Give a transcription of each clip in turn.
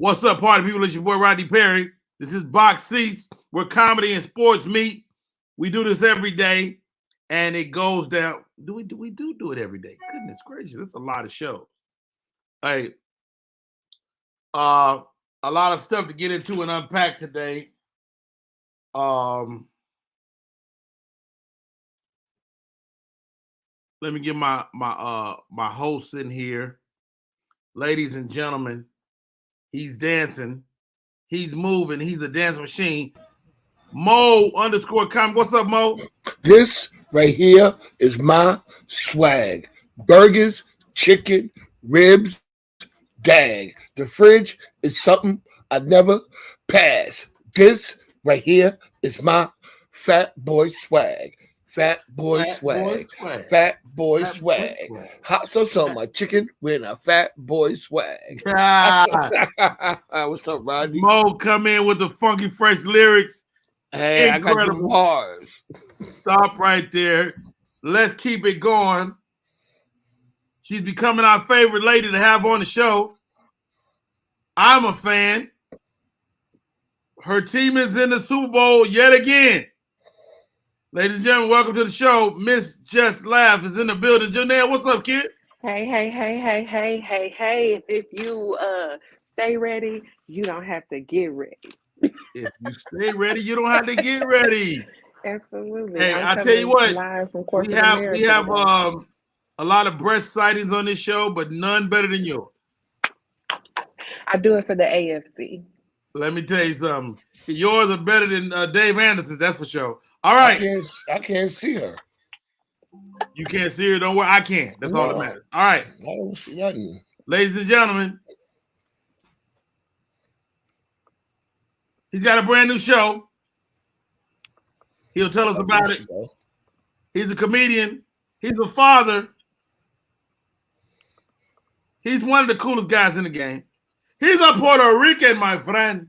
What's up, party people? It's your boy Rodney Perry. This is Box Seats, where comedy and sports meet. We do this every day, and it goes down. Do we do it every day? Goodness gracious, that's a lot of shows. Hey, a lot of stuff to get into and unpack today. Let me get my host in here. Ladies and gentlemen, he's dancing, he's moving, he's a dance machine. Mo_com. What's up, Mo? This right here is my swag. Burgers, chicken, ribs, dag. The fridge is something I never pass. This right here is my fat boy swag. Fat boy swag. Fat boy swag. Hot sauce on my chicken with a fat boy swag. What's up, Rodney? Mo come in with the funky fresh lyrics. Hey, incredible. I got the bars. Stop right there. Let's keep it going. She's becoming our favorite lady to have on the show. I'm a fan. Her team is in the Super Bowl yet again. Ladies and gentlemen, welcome to the show. Miss Just Laugh is in the building. Janelle, what's up, kid? Hey. If you stay ready, you don't have to get ready. If you stay ready, you don't have to get ready. Absolutely. Hey, I tell you what, we have a lot of breast sightings on this show, but none better than yours. I do it for the AFC. Let me tell you something. Yours are better than Dave Anderson, that's for sure. All right. I can't see her. You can't see her? Don't worry. I can. That's all that matters. All right. I don't see nothing. Ladies and gentlemen, he's got a brand new show. He'll tell us about it. He's a comedian. He's a father. He's one of the coolest guys in the game. He's a Puerto Rican, my friend.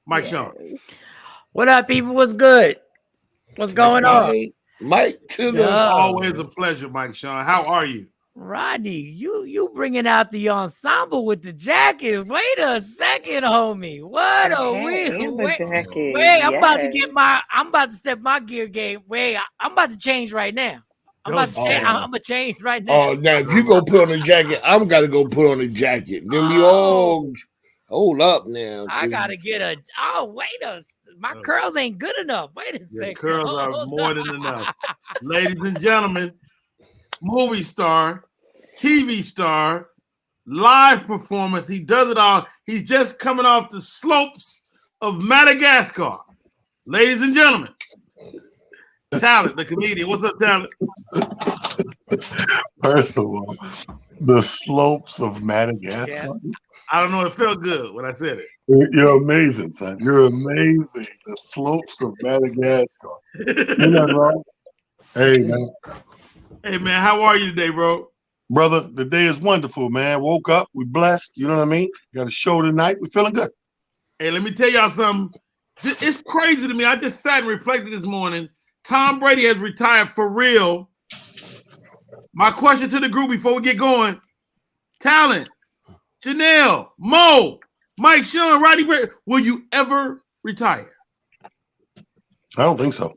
Mike Sean. What up, people? What's good? What's going on? Mike to the always a pleasure, Mike Sean. How are you? Rodney, you bringing out the ensemble with the jackets. Wait a second, homie. What a weird wait, I'm about to step my gear game. Wait, I'm about to change right now. I'm gonna change right now. Oh, now if you go put on the jacket, I'm gotta go put on the jacket. Then we all hold up now. I gotta get my curls ain't good enough. Wait a second. Curls are more than enough. Ladies and gentlemen, movie star, TV star, live performance. He does it all. He's just coming off the slopes of Madagascar. Ladies and gentlemen, Talent, the comedian. What's up, Talent? First of all, the slopes of Madagascar. Yeah. I don't know. It felt good when I said it. You're amazing, son. You're amazing. The slopes of Madagascar. You're not wrong. Hey, man. Hey, man. How are you today, bro? Brother, the day is wonderful, man. Woke up. We blessed. You know what I mean? Got a show tonight. We're feeling good. Hey, let me tell y'all something. It's crazy to me. I just sat and reflected this morning. Tom Brady has retired for real. My question to the group before we get going. Talent, Janelle, Mo, Mike Sean, Rodney Perry, will you ever retire? I don't think so.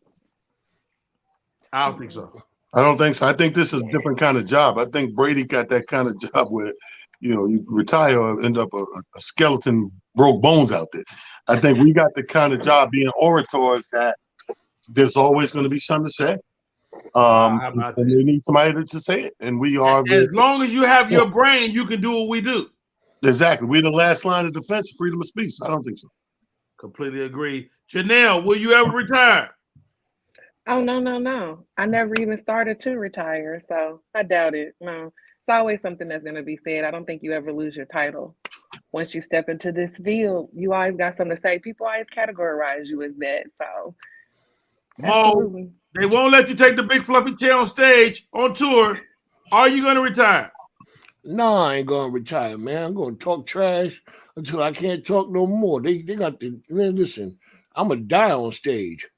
I don't think so. I don't think so. I think this is a different kind of job. I think Brady got that kind of job where, you retire or end up a skeleton, broke bones out there. I think we got the kind of job being orators that there's always going to be something to say. And they need somebody to say it. And we are. As long as you have your brain, you can do what we do. Exactly. We're the last line of defense of freedom of speech. I don't think so. Completely agree. Janelle, will you ever retire? Oh, no. I never even started to retire, so I doubt it. No. It's always something that's going to be said. I don't think you ever lose your title. Once you step into this field, you always got something to say. People always categorize you as that, so. Mo, they won't let you take the big fluffy chair on stage on tour. Are you going to retire? No, I ain't going to retire, man. I'm going to talk trash until I can't talk no more. They got to, man, listen, I'm going to die on stage.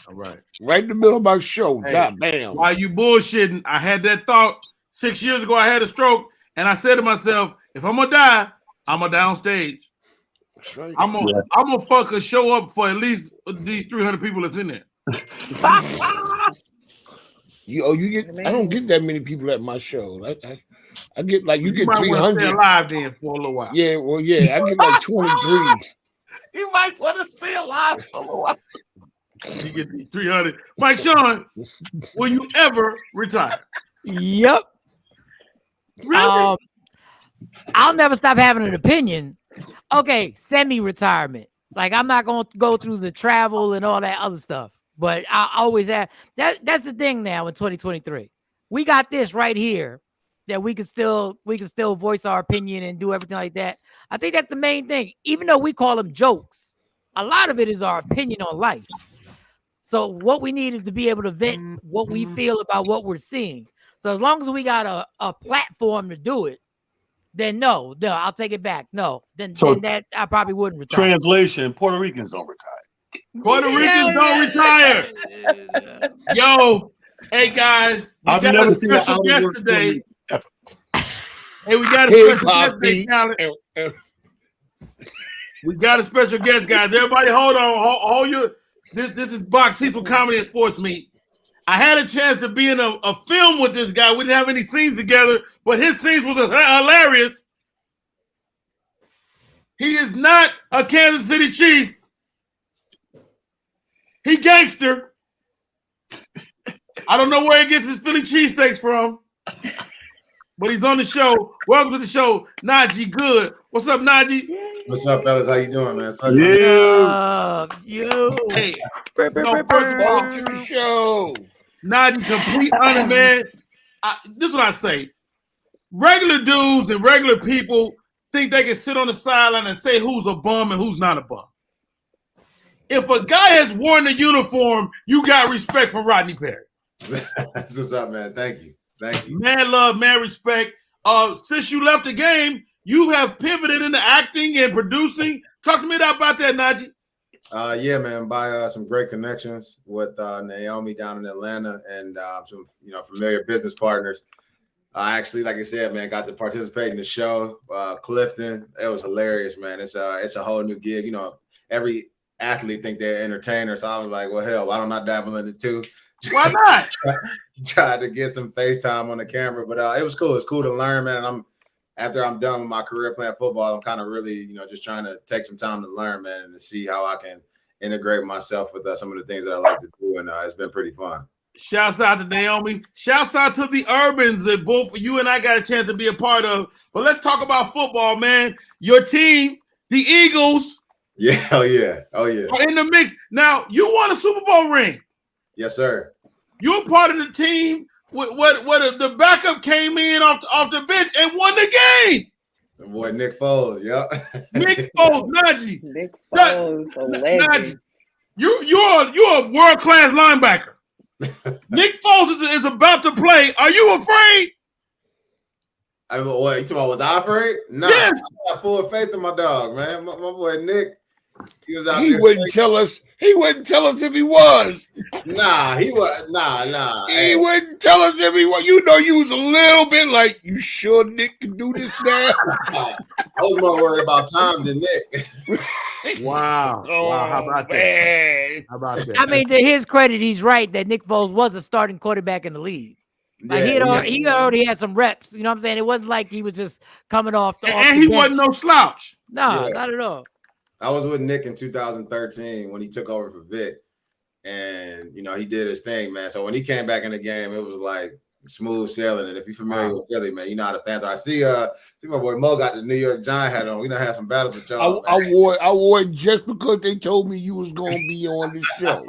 All right. Right in the middle of my show. Hey, God damn. While you bullshitting, I had that thought. 6 years ago, I had a stroke, and I said to myself, if I'm gonna die, I'm gonna die on stage. That's right. I'm gonna fuck a show up for at least these 300 people that's in there. You get. I don't get that many people at my show. I get like you get might 300 stay alive then for a little while. Yeah, well, yeah, I get like 23. You might want to stay alive for a little while. You get these 300. Mike Sean, will you ever retire? Yep. Really? I'll never stop having an opinion. Okay, semi-retirement. Like I'm not gonna go through the travel and all that other stuff. But I always have that's the thing now in 2023. We got this right here that we can still voice our opinion and do everything like that. I think that's the main thing. Even though we call them jokes, a lot of it is our opinion on life. So what we need is to be able to vent what we feel about what we're seeing. So as long as we got a platform to do it, then no, I'll take it back. No, then that I probably wouldn't retire. Translation: Puerto Ricans don't retire. Puerto Ricans don't retire. Yo, hey guys, I've never seen an out of work today. Hey, we got a special guest today, We got a special guest, guys. Everybody, hold on, hold your. This is Box Seats with Comedy and Sports Meet. I had a chance to be in a film with this guy. We didn't have any scenes together, but his scenes was hilarious. He is not a Kansas City Chief. He gangster. I don't know where he gets his Philly cheesesteaks from, but he's on the show. Welcome to the show, NAJEE Good. What's up, NAJEE? What's up, fellas? How you doing, man? You. Hey, Welcome to the show. NAJEE, complete honor, man. This is what I say. Regular dudes and regular people think they can sit on the sideline and say who's a bum and who's not a bum. If a guy has worn the uniform, you got respect from Rodney Perry. That's what's up, man. Thank you. Thank you. Man love, man respect. Since you left the game, you have pivoted into acting and producing. Talk to me about that, NAJEE. Yeah, man. By some great connections with Naomi down in Atlanta and some familiar business partners. I actually, like I said, man, got to participate in the show. Clifton, it was hilarious, man. It's a whole new gig. Every athlete think they're entertainers, so I was like, well, hell, why don't I dabble in it too? Why not? Tried to get some FaceTime on the camera, but it was cool. It's cool to learn, man. And after I'm done with my career playing football, I'm kind of really, just trying to take some time to learn, man, and to see how I can integrate myself with some of the things that I like to do, and it's been pretty fun. Shouts out to Naomi. Shouts out to the Urbans that both you and I got a chance to be a part of. But let's talk about football, man. Your team, the Eagles. Yeah, oh yeah. Are in the mix. Now, you won a Super Bowl ring. Yes, sir. You're part of the team what the backup came in off the bench and won the game. The boy Nick Foles, yeah. Nick Foles, NAJEE. Nick Foles, NAJEE. You're a world-class linebacker. Nick Foles is about to play. Are you afraid? I mean, what, you talking about, was I afraid? No, yes. I got full faith in my dog, man. My boy Nick, he was out there. He wouldn't tell us if he was. Nah, he was. Nah. He wouldn't tell us if he was. You was a little bit like, you sure Nick can do this now? I was more worried about Tom than Nick. Wow. Wow. How about that? I mean, to his credit, he's right that Nick Foles was a starting quarterback in the league. Like he already had some reps. You know what I'm saying? It wasn't like he was just coming off the and he wasn't no slouch. No, not at all. I was with Nick in 2013 when he took over for Vic, and he did his thing, man. So when he came back in the game, it was like smooth sailing. And if you're familiar with Philly, man, you know how the fans are. I see my boy Mo got the New York Giant hat on. We done had some battles with y'all. I wore it just because they told me you was gonna be on the show.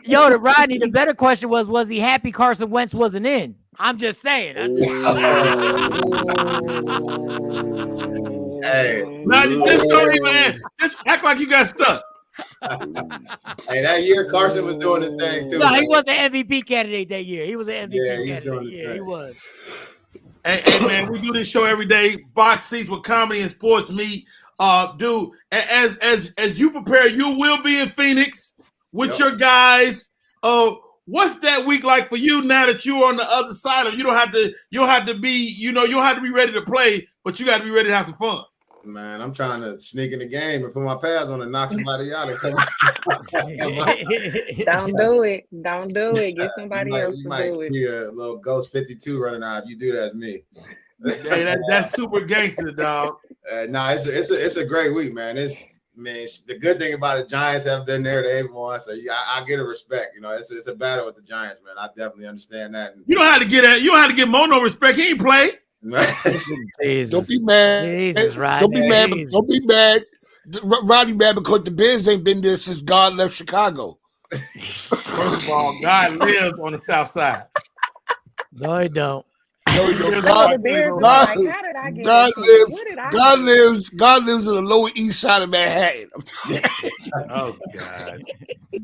Yo, Rodney, the better question was he happy Carson Wentz wasn't in? I'm just saying. Hey, just act like you got stuck. Hey, that year Carson was doing his thing too. No, he was an MVP candidate that year. He was an MVP candidate. Yeah, he was. Hey, man, we do this show every day. Box Seats with Comedy and Sports Meet. Dude, as you prepare, you will be in Phoenix with your guys. What's that week like for you now that you're on the other side of you don't have to be, you don't have to be ready to play, but you got to be ready to have some fun. Man, I'm trying to sneak in the game and put my pads on and knock somebody out. And come Don't do it. Don't do it. Get somebody else to do it. You might see a little Ghost 52 running out. If you do that, it's me. Hey, that's super gangster, dog. It's a great week, man. The good thing about it, Giants have been there. They've won, so I get a respect. It's a battle with the Giants, man. I definitely understand that. You don't have to get Mono respect. He ain't played. Don't be mad. Jesus, don't be mad. Don't be mad. Rodney mad because the Bears ain't been there since God left Chicago. First of all, God lives on the South Side. No, he don't. No, he don't. God lives on the Lower East Side of Manhattan. Oh God.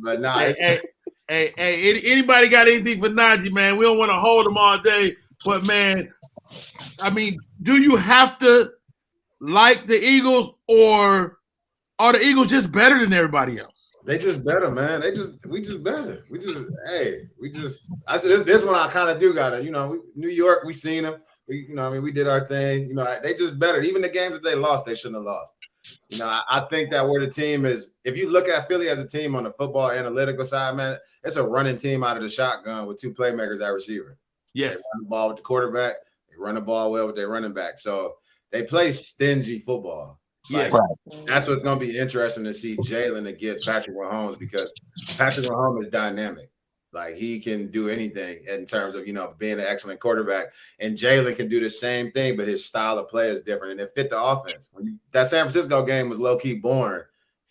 But nah, hey, anybody got anything for Najee, man? We don't want to hold him all day, but man, I mean, do you have to like the Eagles, or are the Eagles just better than everybody else? They just better, man. We just better. This one I kind of do gotta, New York, we seen them. We did our thing. They just better. Even the games that they lost, they shouldn't have lost. I think that where the team is, if you look at Philly as a team on the football analytical side, man, it's a running team out of the shotgun with two playmakers at receiver. Yes. They run the ball with the quarterback. They run the ball well with their running back. So they play stingy football. That's what's going to be interesting to see Jalen against Patrick Mahomes, because Patrick Mahomes is dynamic. Like, he can do anything in terms of, being an excellent quarterback. And Jalen can do the same thing, but his style of play is different, and it fit the offense. That San Francisco game was low-key boring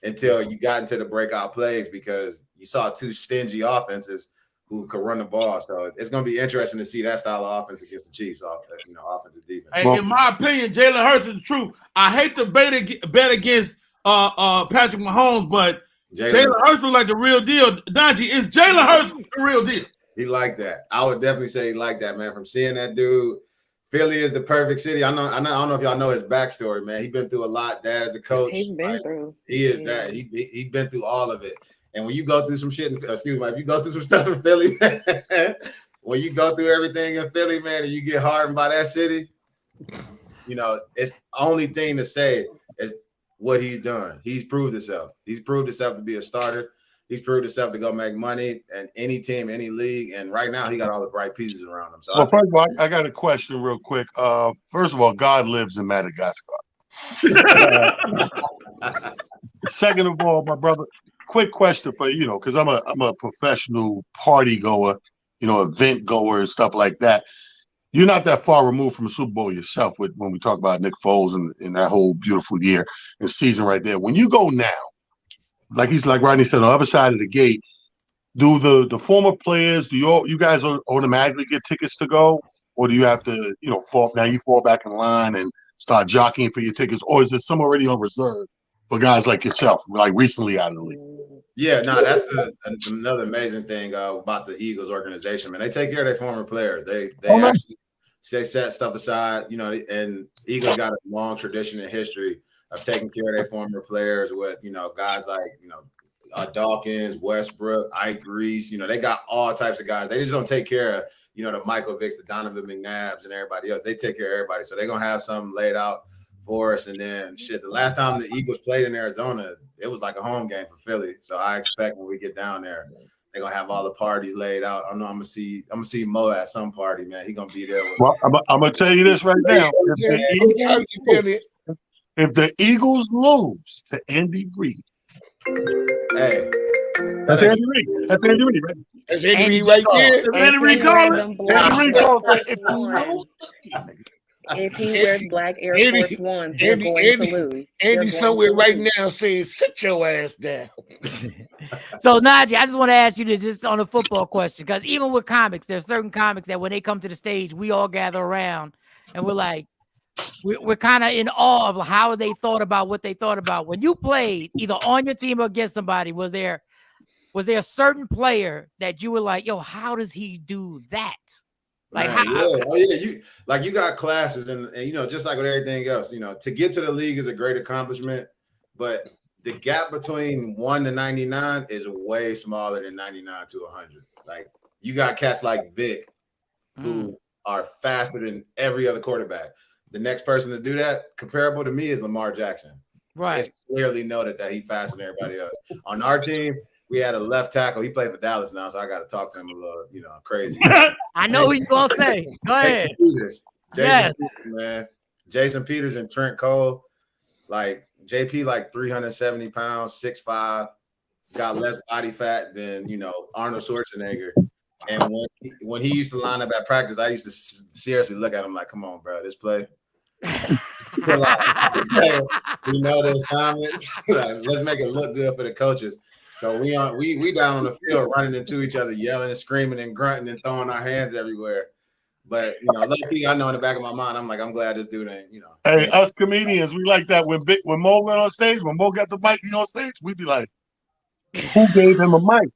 until you got into the breakout plays, because you saw two stingy offenses who could run the ball. So it's going to be interesting to see that style of offense against the Chiefs, offensive defense. Hey, in my opinion, Jalen Hurts is the truth. I hate to bet against Patrick Mahomes, but Jalen Hurts looks like the real deal. Najee, is Jalen Hurts the real deal? He like that. I would definitely say he like that, man. From seeing that dude, Philly is the perfect city. I don't know if y'all know his backstory, man. He's been through a lot. Dad as a coach. He's been through. He is that. He's been through all of it. And when you go through some shit, if you go through some stuff in Philly, when you go through everything in Philly, man, and you get hardened by that city, it's the only thing to say is what he's done. He's proved himself. He's proved himself to be a starter. He's proved himself to go make money in any team, any league. And right now, he got all the right pieces around him. So, well, first of all, I got a question real quick. First of all, God lives in Madagascar. Second of all, my brother, quick question for you, because I'm a professional party goer, event goer and stuff like that. You're not that far removed from the Super Bowl yourself when we talk about Nick Foles and that whole beautiful year and season right there. When you go now, like Rodney said, on the other side of the gate, do the former players, do you guys automatically get tickets to go, or do you have to fall back in line and start jockeying for your tickets, or is there some already on reserve for guys like yourself, like recently out of the league? Yeah, no, that's another amazing thing about the Eagles organization, man. They take care of their former players. They actually set stuff aside, and Eagles got a long tradition and history of taking care of their former players with, guys like, Dawkins, Westbrook, Ike Reese. They got all types of guys. They just don't take care of, the Michael Vicks, the Donovan McNabbs, and everybody else. They take care of everybody. So they're going to have something laid out for us. And then, the last time the Eagles played in Arizona, it was like a home game for Philly. So I expect when we get down there, they're going to have all the parties laid out. I know I'm going to see Mo at some party, man. He's going to be there. Well, I'm going to tell you this right now. If the Eagles lose to Andy Reid, hey, that's Andy Reid. That's Andy Reid, right? That's Andy Reid right there. Andy Reid calling. Andy Reid calling. If he wears black Air Force Ones, they're going to lose. Andy's somewhere right now saying, "Sit your ass down." So, Najee, I just want to ask you this on a football question, because even with comics, there's certain comics that when they come to the stage, we all gather around and we're like, we're kind of in awe of how they thought about what they thought about. When you played either on your team or against somebody, was there a certain player that you were like, yo, how does he do that? Like, you got classes and just like with everything else, to get to the league is a great accomplishment, but the gap between 1 to 99 is way smaller than 99 to 100. Like, you got cats like Vic who are faster than every other quarterback. The next person to do that, comparable to me, is Lamar Jackson. Right. It's clearly noted that he's faster than everybody else. On our team, we had a left tackle. He played for Dallas now, so I got to talk to him a little, crazy. I know what you're going to say. Go ahead. Jason Peters, man. Jason Peters and Trent Cole. Like, JP, like 370 pounds, 6'5", got less body fat than, Arnold Schwarzenegger. And when he used to line up at practice, I used to seriously look at him like, come on, bro, this play. We know the assignments. Let's make it look good for the coaches. So we down on the field running into each other, yelling and screaming and grunting and throwing our hands everywhere. But lucky, I know in the back of my mind, I'm like, I'm glad this dude ain't, Hey, us comedians, we like that. When Mo went on stage, when Mo got the mic on stage, we'd be like, who gave him a mic?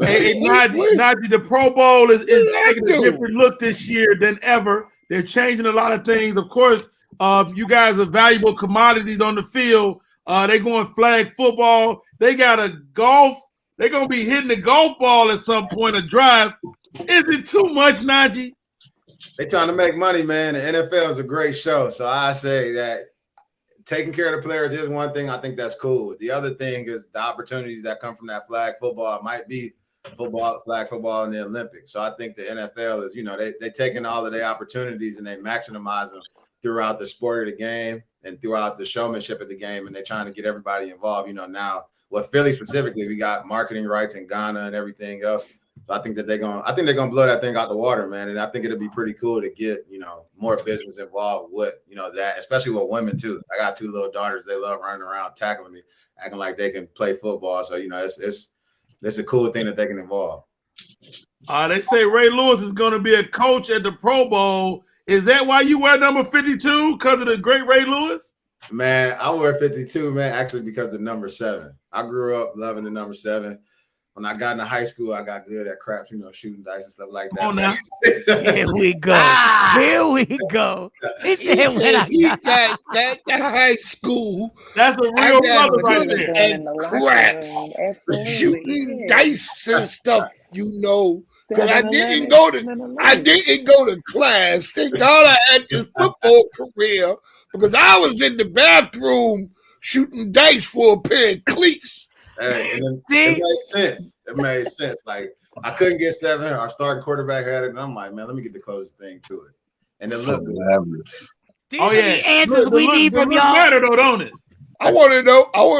Hey, Najee, the Pro Bowl is taking a different look this year than ever. They're changing a lot of things. Of course, you guys are valuable commodities on the field. They're going flag football. They got a golf. They're going to be hitting the golf ball at some point, a drive. Is it too much, Najee? They're trying to make money, man. The NFL is a great show. So I say that taking care of the players is one thing. I think that's cool. The other thing is the opportunities that come from that flag football. It might be flag football in the Olympics. So I think the NFL is, they taking all of their opportunities and they maximize them throughout the sport of the game and throughout the showmanship of the game. And they're trying to get everybody involved. Now, Philly specifically, we got marketing rights in Ghana and everything else. So I think that they're gonna blow that thing out the water, man. And I think it'll be pretty cool to get, more business involved with, that, especially with women too. I got 2 little daughters. They love running around tackling me, acting like they can play football. So, it's a cool thing that they can involve. They say Ray Lewis is going to be a coach at the Pro Bowl. Is that why you wear number 52? Because of the great Ray Lewis? Man, I wear 52, man, actually because the number 7. I grew up loving the number 7. When I got into high school, I got good at craps, shooting dice and stuff like that. Oh, now. Here we go. Here we go. He said that high school. That's a real brother right there. And craps, shooting dice and stuff, Because I didn't go to class. Thank God I had this football career because I was in the bathroom shooting dice for a pair of cleats. Hey, and it made sense. It made sense. Like, I couldn't get 7. Our starting quarterback had it, and I'm like, man, let me get the closest thing to it. And it looked good. These are the answers we need from y'all. Matter though, don't it? I want to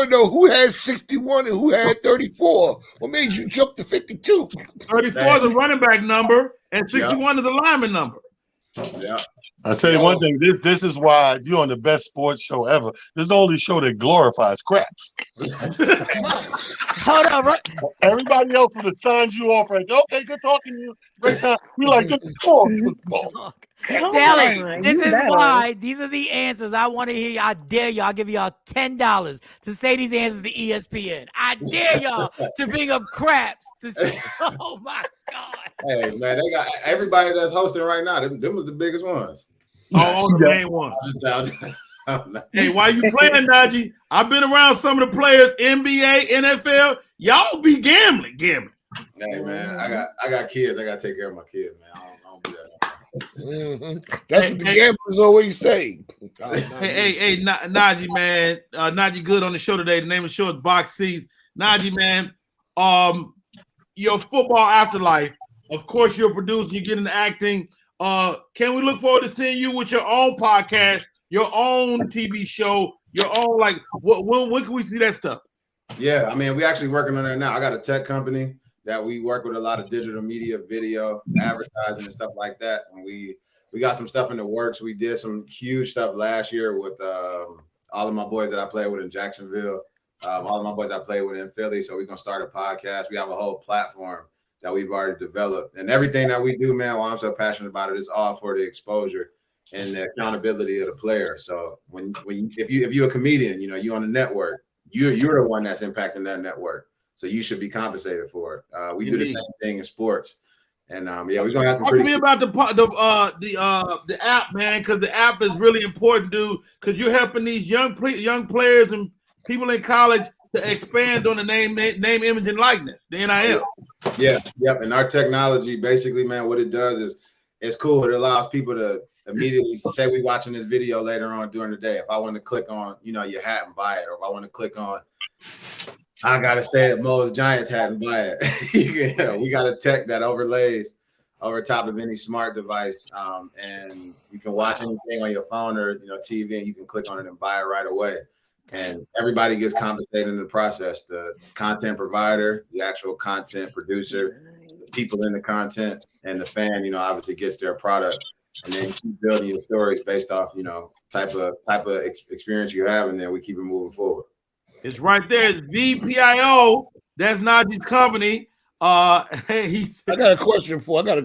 know who had 61 and who had 34. What made you jump to 52? 34 is a running back number, and 61 is a lineman number. Yeah. I'll tell you one thing. This is why you're on the best sports show ever. This is the only show that glorifies craps. Hold on, right? Everybody else would have signed you off right there. Okay, good talking to you. We're like, this is small. Tell this is why these are the answers I want to hear. I dare y'all. I'll give y'all $10 to say these answers to ESPN. I dare y'all to bring up craps to say, oh my God. Hey man, they got everybody that's hosting right now. Them was the biggest ones. Oh, the main one. Hey, why you playing, Najee? I've been around some of the players, NBA, NFL. Y'all be gambling. Hey man, I got kids. I gotta take care of my kids, man. I don't do that. That's what the gamblers always say. Hey, Najee, man. Najee Good on the show today. The name of the show is Box Seats. Najee, man, your football afterlife. Of course, you're a producer. You get into acting. Can we look forward to seeing you with your own podcast, your own TV show, your own, like, when can we see that stuff? Yeah, I mean, we're actually working on that now. I got a tech company that we work with, a lot of digital media, video, advertising, and stuff like that. And we got some stuff in the works. We did some huge stuff last year with all of my boys that I played with in Jacksonville, all of my boys I played with in Philly. So we're going to start a podcast. We have a whole platform that we've already developed. And everything that we do, man, why I'm so passionate about it, is all for the exposure and the accountability of the player. So if you're a comedian, you're on the network, you're the one that's impacting that network. So you should be compensated for it. We do the same thing in sports. And we're gonna have some. Talk to me about the app, man, because the app is really important, dude. Because you're helping these young players and people in college to expand on the name, image, and likeness, the NIL. Yeah. And our technology, basically, man, what it does is it's cool. It allows people to immediately say we watching this video later on during the day. If I want to click on, your hat and buy it, or if I want to click on, I gotta say it, Mo's Giants hat and buy it. We got a tech that overlays over top of any smart device, and you can watch anything on your phone or TV, and you can click on it and buy it right away. And everybody gets compensated in the process. The content provider, the actual content producer, the people in the content, and the fan, obviously gets their product. And then you keep building your stories based off, type of experience you have, and then we keep it moving forward. It's right there. It's VPIO. That's Najee's company. I got a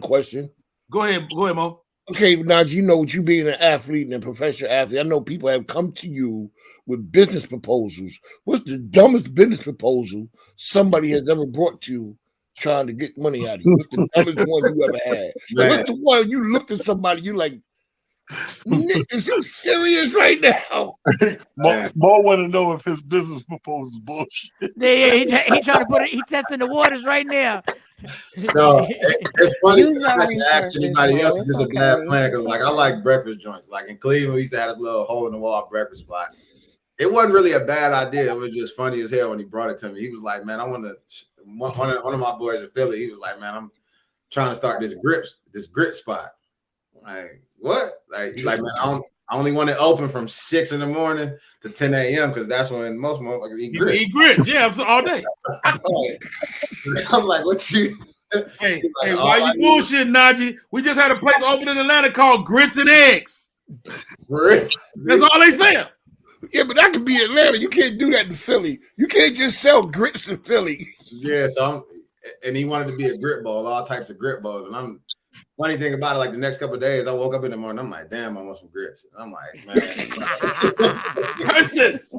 question. Go ahead, Mo. Okay, Najee, with you being an athlete and a professional athlete, I know people have come to you with business proposals. What's the dumbest business proposal somebody has ever brought to you trying to get money out of you? What's the dumbest one you ever had? Like, what's the one you looked at somebody, you like, Nick, is you serious right now? Mo want to know if his business proposal is bullshit. Yeah, he trying to put it. He testing the waters right now. No, it's funny. I can ask anybody else. It's just a bad plan because, I like breakfast joints. Like in Cleveland, we used to have this little hole in the wall breakfast spot. It wasn't really a bad idea. It was just funny as hell when he brought it to me. He was like, "Man, I want to." One of my boys in Philly, he was like, "Man, I'm trying to start this grit spot." Like, what? Like, he's like, "Man, I only want it open from 6 in the morning to 10 a.m. because that's when most motherfuckers eat grits." Eat grits, yeah, all day. I'm like, "What you?" Hey, why you bullshit, Najee? We just had a place open in Atlanta called Grits and Eggs. That's all they sell. Yeah, but that could be Atlanta. You can't do that in Philly. You can't just sell grits in Philly. Yeah, and he wanted to be a grit bowl, all types of grit bowls. And funny thing about it, like the next couple of days, I woke up in the morning, I'm like, damn, I want some grits. And I'm like, man. Curses.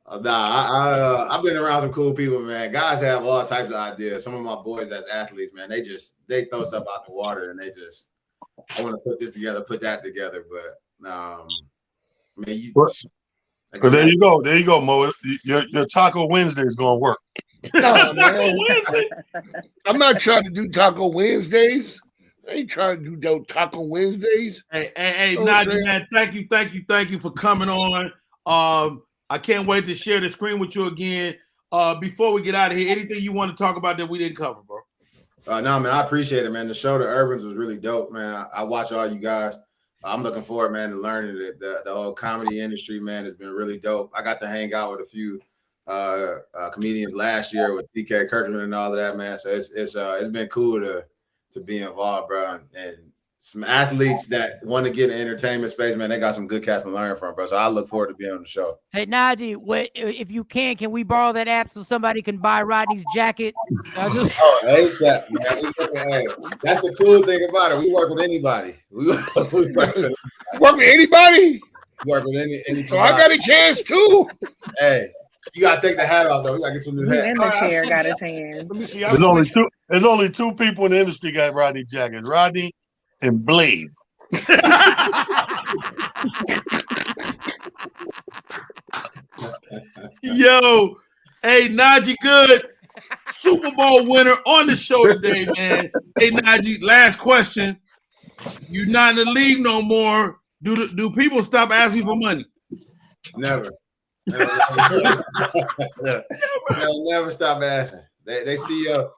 I've been around some cool people, man. Guys have all types of ideas. Some of my boys as athletes, man, they throw stuff out the water and I want to put this together, put that together. But but there you go, Mo. Your Taco Wednesday is gonna work. No, man. I'm not trying to do Taco Wednesdays. I ain't trying to do Taco Wednesdays. Hey, Najee, man, thank you for coming on. I can't wait to share the screen with you again. Before we get out of here, anything you want to talk about that we didn't cover, bro? No, man, I appreciate it, man. The show, The Urbans, was really dope, man. I watch all you guys. I'm looking forward, man, to learning the whole comedy industry, man. Has been really dope. I got to hang out with a few comedians last year with TK Kirkman and all of that, man. So it's been cool to be involved, bro. And some athletes that want to get in the entertainment space, man, they got some good cats to learn from, bro. So I look forward to being on the show. Hey, Najee, if you can we borrow that app so somebody can buy Rodney's jacket? ASAP, man. Hey, that's the cool thing about it. We work with anybody. We work with anybody? Work with any. So I got a chance too. Hey, you gotta take the hat off though. We gotta get some new hat. In the chair got a chance. There's only two people in the industry got Rodney jackets. Rodney and Blade. Yo, hey, Najee Good, Super Bowl winner on the show today, man. Hey, Najee, last question. You're not in the league no more. Do people stop asking for money? Never. They'll never stop asking. They see your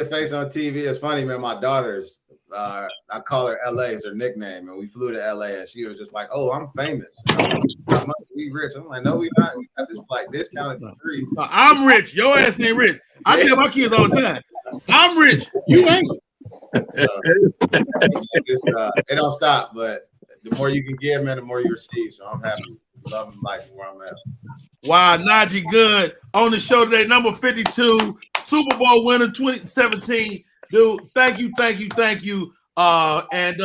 face on TV. It's funny, man. My daughter's I call her LA is her nickname, and we flew to LA, and she was just like, "Oh, I'm famous. We rich." I'm like, "No, we not. We got this flight discounted for free." I'm rich. Your ass ain't rich. I tell my kids all the time, "I'm rich. You ain't." So, it don't stop, but the more you can give, man, the more you receive. So I'm happy, loving life where I'm at. Wow, Najee Good on the show today, number 52, Super Bowl winner 2017. Dude, thank you. And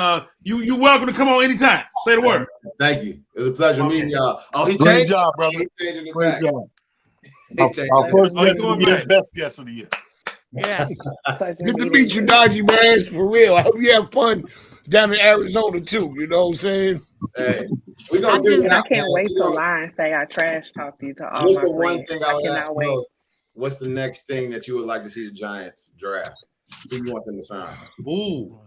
you're welcome to come on anytime. Say the word. Thank you. It was a pleasure meeting y'all. Oh, he Great changed. job, brother. He changing it Great back. job. Our first guest of the year, best guest of the year. Yes. Good to meet you, Najee, man. For real. I hope you have fun down in Arizona too. You know what I'm saying? Hey, we gonna do I that. can't wait to lie and say I trash talked you to all What's my the one friends. thing I would cannot ask? wait. What's the next thing that you would like to see the Giants draft? Who you want them to sign? Ooh.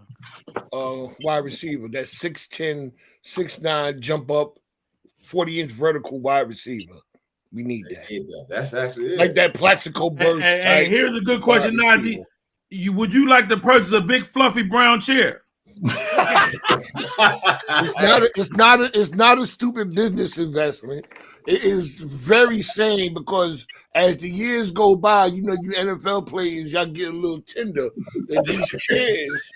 Wide receiver. That's 6'10", 6'9", jump up, 40-inch vertical wide receiver. We need that. That's actually it. Like that Plaxico Burst type. Hey, here's a good question, Najee. Would you like to purchase a big fluffy brown chair? It's not a stupid business investment. It is very sane because as the years go by, you know, you NFL players, y'all get a little tender. And these chairs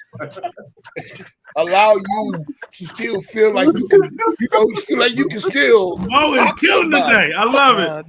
allow you to still feel like you can, still. Mo is killing today. I love it.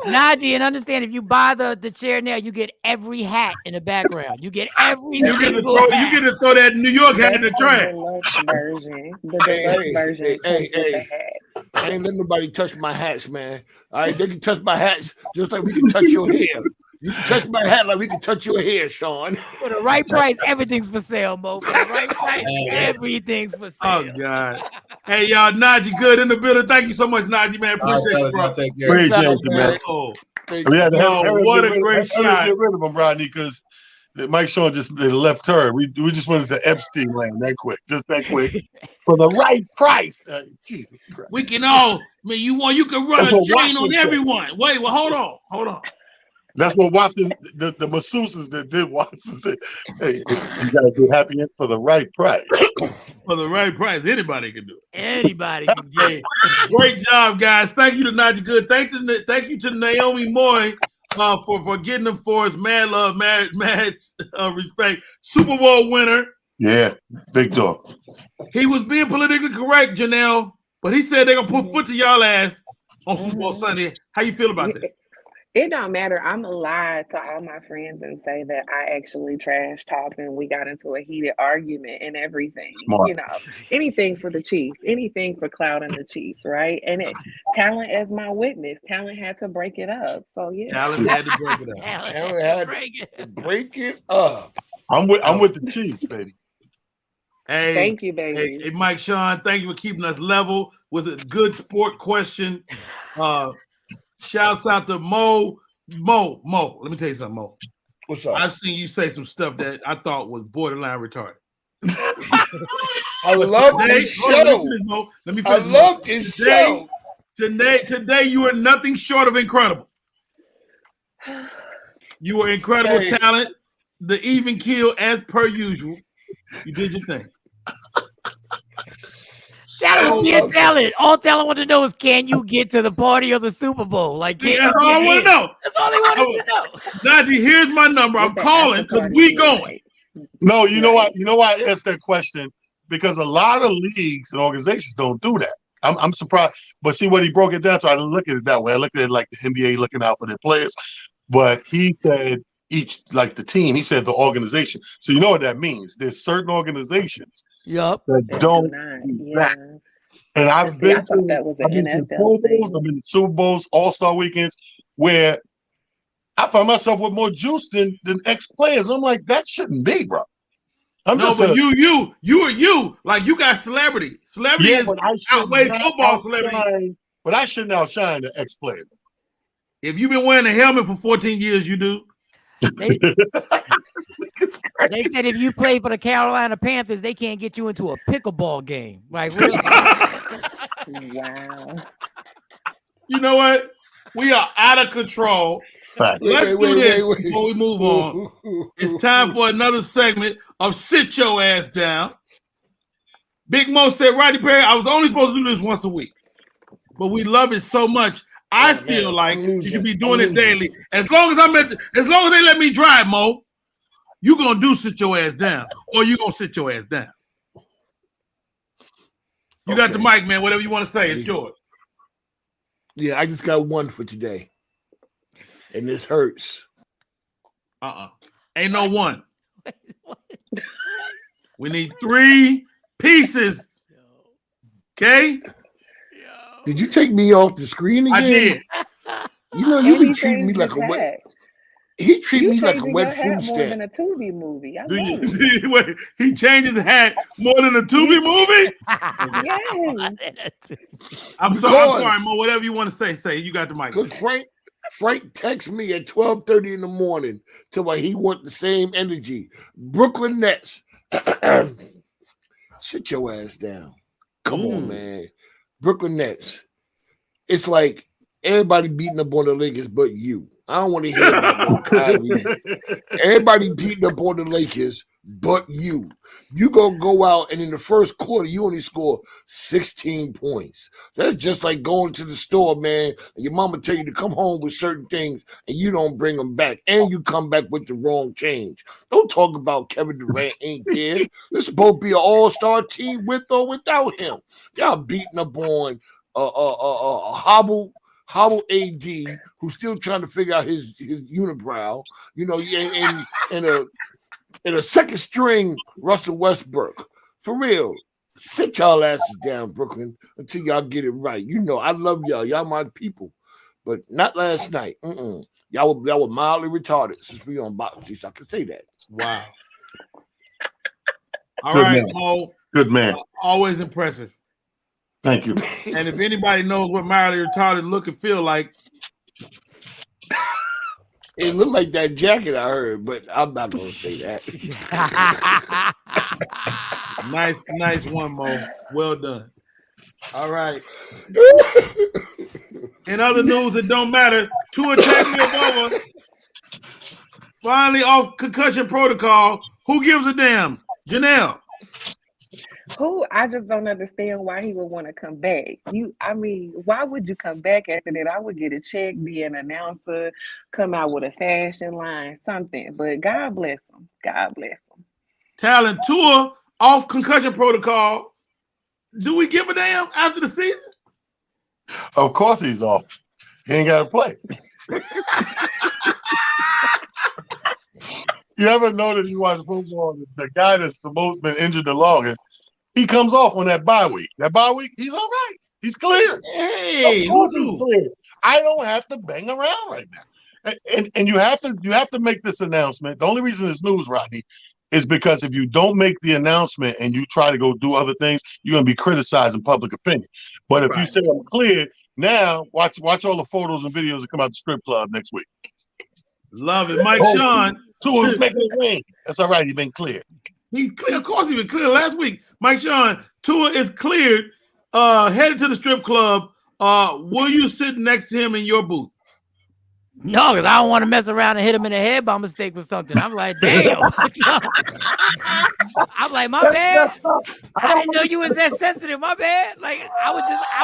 Najee, and understand, if you buy the chair now, you get every hat in the background. You get every you get to throw that New York hat in the trash. The deluxe version comes with the hat. I ain't letting nobody touch my hats, man. All right, they can touch my hats just like we can touch your hair. You can touch my hat like we can touch your hair, Sean. For the right price, everything's for sale, Mo. For the right price, everything's for sale. Oh, God. Hey, y'all, Najee Good in the building. Thank you so much, Najee, man. Appreciate you, bro. Appreciate you, man. What a great shot. Get rid of him, Rodney, because Mike Sean just left her. We just went into Epstein land that quick, just that quick, for the right price. Jesus Christ. We can all, you can run a chain on everyone. Wait, well, hold on. That's what Watson, the masseuses that did Watson said, hey, you got to be happy for the right price. For the right price, anybody can do it. Anybody can get it. Great job, guys. Thank you to Najee Good. Thank you to Naomi Moy for getting them for his mad love, mad respect. Super Bowl winner. Yeah, big talk. He was being politically correct, Janelle, but he said they're going to put foot to y'all ass on Super Bowl Sunday. How you feel about that? It don't matter. I'm gonna lie to all my friends and say that I actually trash talked and we got into a heated argument and everything. Smart. You know, anything for the Chiefs, anything for clout and the Chiefs, right? And talent as my witness. Talent had to break it up. So yeah. Talent had to break it up. Talent had to break it up. I'm with the Chiefs, baby. Hey, thank you, baby. Hey, Mike Sean, thank you for keeping us level with a good sport question. Shouts out to Mo. Let me tell you something, Mo. What's up? I've seen you say some stuff that I thought was borderline retarded. I love this show. Let me I love this show. Today, you are nothing short of incredible. You were incredible talent. The even kill as per usual. You did your thing. Talent was being talent. All talent wanted to know is, can you get to the party or the Super Bowl? Like, that's all I want to know. That's all they wanted to know. Najee, here's my number. I'm calling because we going. No, you know what? You know why I asked that question? Because a lot of leagues and organizations don't do that. I'm surprised. But see, when he broke it down, so I didn't look at it that way. I looked at it like the NBA looking out for their players. But he said like the team, he said the organization. So you know what that means. There's certain organizations that don't do that. And I've been to Pro Bowls, I've been to Super Bowls, All-Star weekends, where I find myself with more juice than ex-players. I'm like, that shouldn't be, bro. You. Like, you got celebrity. Celebrities outweigh football celebrities. But I shouldn't outshine the ex-player. If you've been wearing a helmet for 14 years, you do. They said if you play for the Carolina Panthers, they can't get you into a pickleball game. Like, really? Wow. You know what? We are out of control. Let's do this before we move on. It's time for another segment of Sit Your Ass Down. Big Mo said, Rodney Perry, I was only supposed to do this once a week, but we love it so much. I feel like you should be doing it daily. As long as they let me drive, Mo, you gonna do Sit Your Ass Down, or you gonna sit your ass down. You got the mic, man. Whatever you want to say, it's yours. Yeah, I just got one for today, and this hurts. Ain't no one. We need 3 pieces. Okay. Did you take me off the screen again? I did. You know, you be treating me like a wet. He treat me like a changing wet your hat food more than stamp. a Tubi movie. I Do love you, it. wait, he changes his hat more than a Tubi movie? Yes. I'm sorry, Mo. Whatever you want to say. You got the mic. Because Frank texts me at 12:30 in the morning till he want the same energy. Brooklyn Nets. Sit your ass down. Come on, man. Brooklyn Nets. It's like everybody beating up on the Lakers but you. I don't want to hear about no Kyrie. Everybody beating up on the Lakers but you. You gonna go out and in the first quarter you only score 16 points. That's just like going to the store, man. And your mama tell you to come home with certain things and you don't bring them back, and you come back with the wrong change. Don't talk about Kevin Durant ain't there. This is supposed to be an all-star team with or without him. Y'all beating up on hobble AD, who's still trying to figure out his unibrow, and a second string Russell Westbrook. For real, sit y'all asses down, Brooklyn, until y'all get it right. I love y'all. Y'all my people, but not last night. Y'all were mildly retarded since we on boxing, so I can say that. Wow. All right, Mo. Good man. Always impressive. Thank you. And if anybody knows what mildly retarded look and feel like, it looked like that jacket I heard, but I'm not gonna say that. Nice one, Mo. Well done. All right. In other news that don't matter, Tua Tagovailoa finally off concussion protocol. Who gives a damn? Janelle. I just don't understand why he would want to come back. Why would you come back after that? I would get a check, be an announcer, come out with a fashion line, something. But God bless him. God bless him. Talent Tua off concussion protocol. Do we give a damn after the season? Of course he's off. He ain't got to play. You ever notice you watch football, the guy that's the most been injured the longest, he comes off on that bye week. That bye week, he's all right. He's clear. Hey, of course he's clear. I don't have to bang around right now. And you have to make this announcement. The only reason it's news, Rodney, is because if you don't make the announcement and you try to go do other things, you're gonna be criticized in public opinion. But if you say I'm clear, now watch all the photos and videos that come out the strip club next week. Love it. Mike Sean. Tua's making it rain. That's all right. He's been clear. He's clear. Of course, he been clear last week. Mike Sean, Tua is cleared, headed to the strip club. Will you sit next to him in your booth? No, because I don't want to mess around and hit him in the head by mistake with something. I'm like, damn. I'm like, my bad. I didn't know you was that sensitive. My bad. Like, I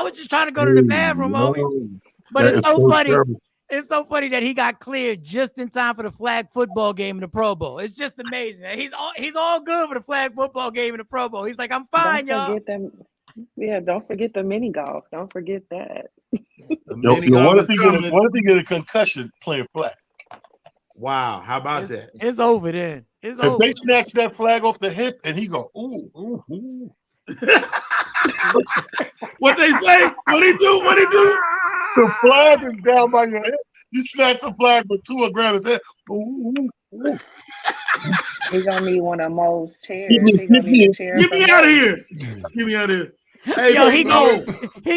was just trying to go to the bathroom, homie. But it's so funny. Terrible. It's so funny that he got cleared just in time for the flag football game in the Pro Bowl. It's just amazing. He's all good for the flag football game in the Pro Bowl. He's like, I'm fine, y'all. Don't forget the mini golf. Don't forget that. What if he get a concussion playing flag? Wow, how about that? It's over then. It's over. If they snatch that flag off the hip and he go, ooh. What they say? What he do? The flag is down by your head. You snatch the flag, but Tua grab his head. Ooh. He's gonna need one of Mo's chairs. Get me out of here. Get me out of here. Hey, yo, he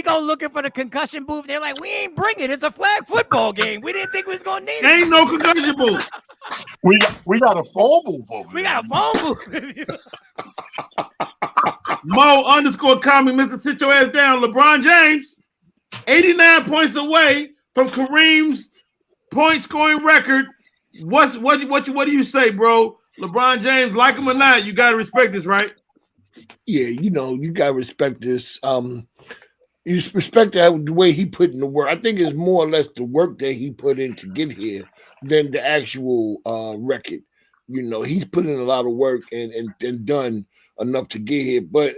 go looking for the concussion booth. They're like, we ain't bring it. It's a flag football game. We didn't think we was gonna need it. Ain't no concussion booth. We got a phone booth over We got a phone booth. Mo_Comic, Mr. Sit Your Ass Down. LeBron James, 89 points away from Kareem's point scoring record. What do you say, bro? LeBron James, like him or not, you gotta respect this, right? Yeah, you gotta respect this. You respect the way he put in the work. I think it's more or less the work that he put in to get here than the actual record. He's put in a lot of work and done enough to get here. But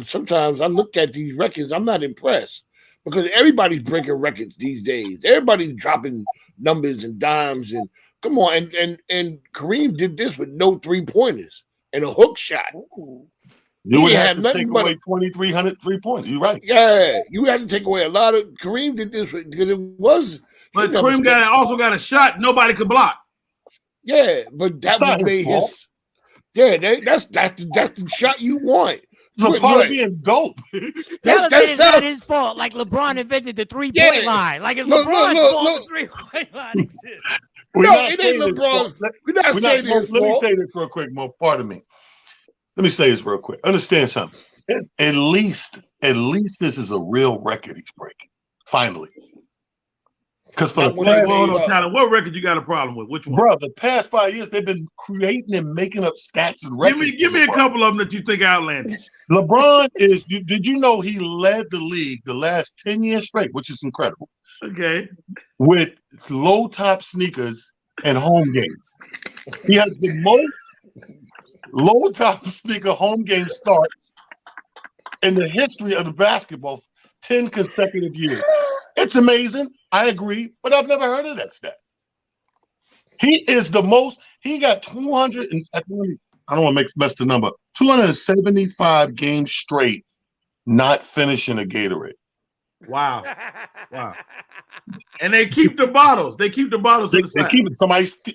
sometimes I look at these records, I'm not impressed because everybody's breaking records these days. Everybody's dropping numbers and dimes and come on. And Kareem did this with no 3-pointers and a hook shot. Ooh. You would have to take away 2,300 3-pointers. You're right. Yeah, you had to take away a lot of. Kareem did this because it was. But Kareem also got a shot nobody could block. Yeah, but that was made his. Yeah, that's the shot you want. It's a part of being dope. That's not his fault. Like LeBron invented the 3-point line. Like it's LeBron's fault the 3-point line exists. It ain't LeBron's. We're not saying his fault. Let me say this real quick, Mo. Pardon me. Let me say this real quick. Understand something. At least this is a real record he's breaking. Finally. Because for what record you got a problem with? Which one? Bro, the past 5 years, they've been creating and making up stats and records. Give me a couple of them that you think outlandish. LeBron is, did you know he led the league the last 10 years straight, which is incredible. Okay. With low top sneakers and home games. He has the most low top sneaker home game starts in the history of the basketball, 10 consecutive years. It's amazing. I agree, but I've never heard of that stat. He is the most, he got 200, I don't want to mess the number, 275 games straight not finishing a Gatorade. Wow. And they keep the bottles. They keep the bottles. They keep it.